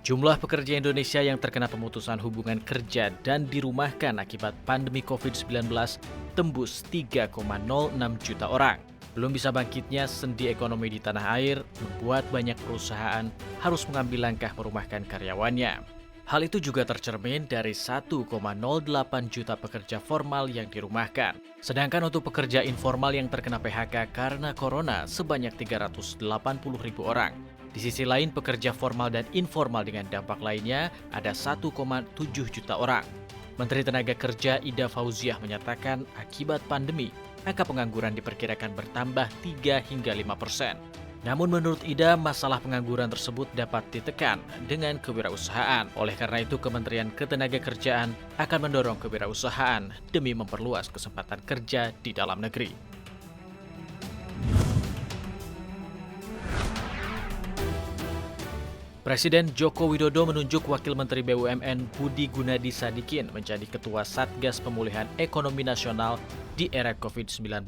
Jumlah pekerja Indonesia yang terkena pemutusan hubungan kerja dan dirumahkan akibat pandemi COVID-19 tembus 3,06 juta orang. Belum bisa bangkitnya sendi ekonomi di tanah air membuat banyak perusahaan harus mengambil langkah merumahkan karyawannya. Hal itu juga tercermin dari 1,08 juta pekerja formal yang dirumahkan. Sedangkan untuk pekerja informal yang terkena PHK karena corona sebanyak 380 ribu orang. Di sisi lain, pekerja formal dan informal dengan dampak lainnya ada 1,7 juta orang. Menteri Tenaga Kerja Ida Fauziah menyatakan akibat pandemi, angka pengangguran diperkirakan bertambah 3 hingga 5%. Namun menurut Ida, masalah pengangguran tersebut dapat ditekan dengan kewirausahaan. Oleh karena itu, Kementerian Ketenagakerjaan akan mendorong kewirausahaan demi memperluas kesempatan kerja di dalam negeri. Presiden Joko Widodo menunjuk Wakil Menteri BUMN Budi Gunadi Sadikin menjadi Ketua Satgas Pemulihan Ekonomi Nasional di era COVID-19.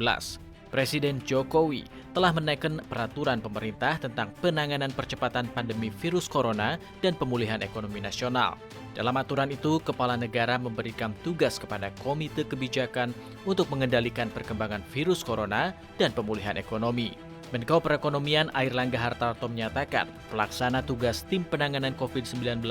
Presiden Jokowi telah menaikkan peraturan pemerintah tentang penanganan percepatan pandemi virus corona dan pemulihan ekonomi nasional. Dalam aturan itu, Kepala Negara memberikan tugas kepada Komite Kebijakan untuk mengendalikan perkembangan virus corona dan pemulihan ekonomi. Menko Perekonomian Airlangga Hartarto menyatakan pelaksana tugas Tim Penanganan COVID-19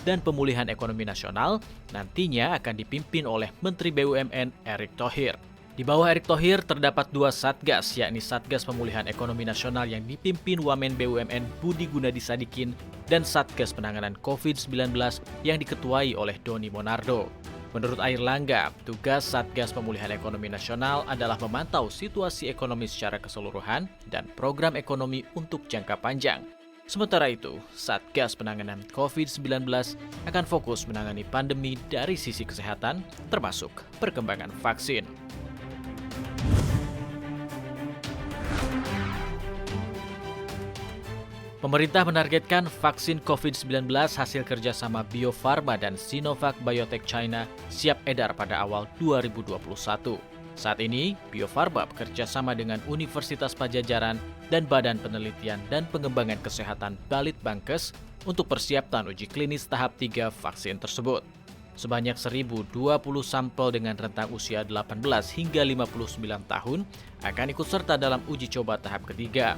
dan Pemulihan Ekonomi Nasional nantinya akan dipimpin oleh Menteri BUMN Erick Thohir. Di bawah Erick Thohir terdapat 2 satgas, yakni Satgas Pemulihan Ekonomi Nasional yang dipimpin Wamen BUMN Budi Gunadi Sadikin dan Satgas Penanganan COVID-19 yang diketuai oleh Doni Monardo. Menurut Airlangga, tugas Satgas Pemulihan Ekonomi Nasional adalah memantau situasi ekonomi secara keseluruhan dan program ekonomi untuk jangka panjang. Sementara itu, Satgas Penanganan COVID-19 akan fokus menangani pandemi dari sisi kesehatan, termasuk perkembangan vaksin. Pemerintah menargetkan vaksin COVID-19 hasil kerjasama Bio Farma dan Sinovac Biotech China siap edar pada awal 2021. Saat ini, Bio Farma bekerjasama dengan Universitas Padjadjaran dan Badan Penelitian dan Pengembangan Kesehatan Balitbangkes untuk persiapan uji klinis tahap 3 vaksin tersebut. Sebanyak 1.020 sampel dengan rentang usia 18 hingga 59 tahun akan ikut serta dalam uji coba tahap ketiga.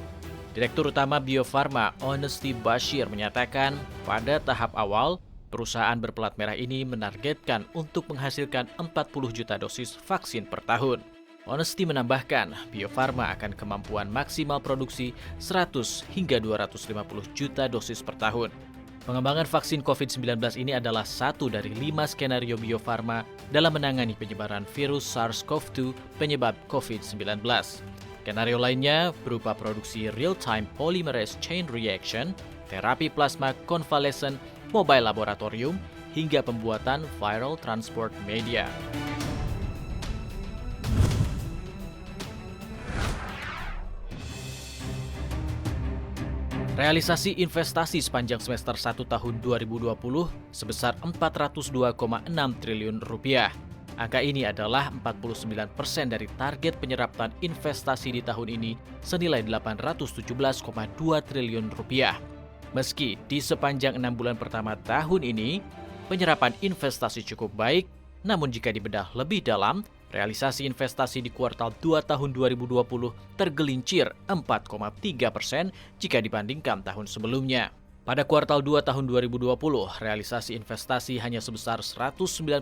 Direktur Utama Bio Farma, Honesty Bashir, menyatakan pada tahap awal, perusahaan berpelat merah ini menargetkan untuk menghasilkan 40 juta dosis vaksin per tahun. Honesty menambahkan, Bio Farma akan kemampuan maksimal produksi 100 hingga 250 juta dosis per tahun. Pengembangan vaksin COVID-19 ini adalah satu dari 5 skenario Bio Farma dalam menangani penyebaran virus SARS-CoV-2 penyebab COVID-19. Skenario lainnya berupa produksi real-time polymerase chain reaction, terapi plasma konvalesen, mobile laboratorium, hingga pembuatan viral transport media. Realisasi investasi sepanjang semester 1 tahun 2020 sebesar 402,6 triliun rupiah. Angka ini adalah 49% dari target penyerapan investasi di tahun ini senilai 817,2 triliun rupiah. Meski di sepanjang 6 bulan pertama tahun ini, penyerapan investasi cukup baik, namun jika dibedah lebih dalam, realisasi investasi di kuartal 2 tahun 2020 tergelincir 4,3% jika dibandingkan tahun sebelumnya. Pada kuartal 2 tahun 2020, realisasi investasi hanya sebesar 191,9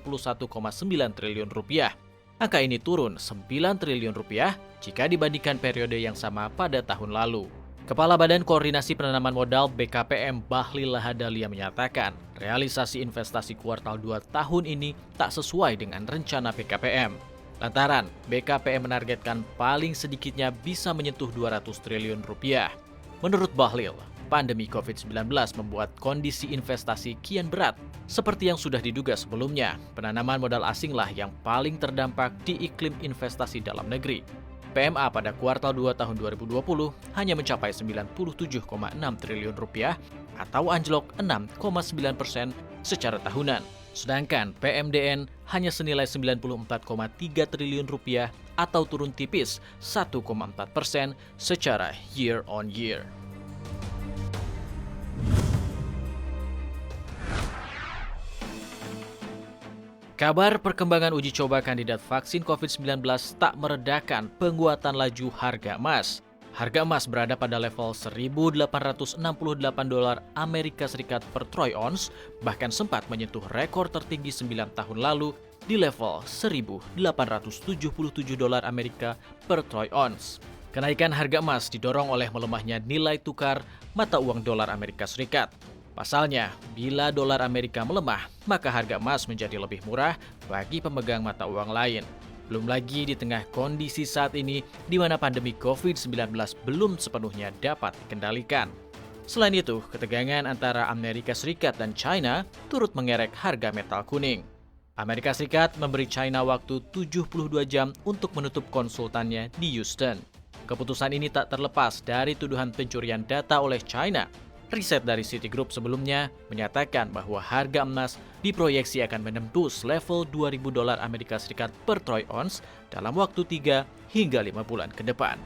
triliun rupiah. Angka ini turun 9 triliun rupiah jika dibandingkan periode yang sama pada tahun lalu. Kepala Badan Koordinasi Penanaman Modal BKPM Bahlil Lahadalia menyatakan, realisasi investasi kuartal 2 tahun ini tak sesuai dengan rencana BKPM. Lantaran BKPM menargetkan paling sedikitnya bisa menyentuh 200 triliun rupiah. Menurut Bahlil, pandemi COVID-19 membuat kondisi investasi kian berat. Seperti yang sudah diduga sebelumnya, penanaman modal asinglah yang paling terdampak di iklim investasi dalam negeri. PMA pada kuartal 2 tahun 2020 hanya mencapai 97,6 triliun rupiah atau anjlok 6,9% secara tahunan. Sedangkan PMDN hanya senilai 94,3 triliun rupiah atau turun tipis 1,4% secara year on year. Kabar perkembangan uji coba kandidat vaksin COVID-19 tak meredakan penguatan laju harga emas. Harga emas berada pada level $1.868 Amerika Serikat per troy ounce, bahkan sempat menyentuh rekor tertinggi 9 tahun lalu di level $1.877 Amerika per troy ounce. Kenaikan harga emas didorong oleh melemahnya nilai tukar mata uang dolar Amerika Serikat. Pasalnya, bila dolar Amerika melemah, maka harga emas menjadi lebih murah bagi pemegang mata uang lain. Belum lagi di tengah kondisi saat ini di mana pandemi COVID-19 belum sepenuhnya dapat dikendalikan. Selain itu, ketegangan antara Amerika Serikat dan China turut mengerek harga metal kuning. Amerika Serikat memberi China waktu 72 jam untuk menutup konsultannya di Houston. Keputusan ini tak terlepas dari tuduhan pencurian data oleh China. Riset dari Citigroup sebelumnya menyatakan bahwa harga emas diproyeksi akan menembus level $2.000 Amerika Serikat per troy ounce dalam waktu 3 hingga 5 bulan ke depan.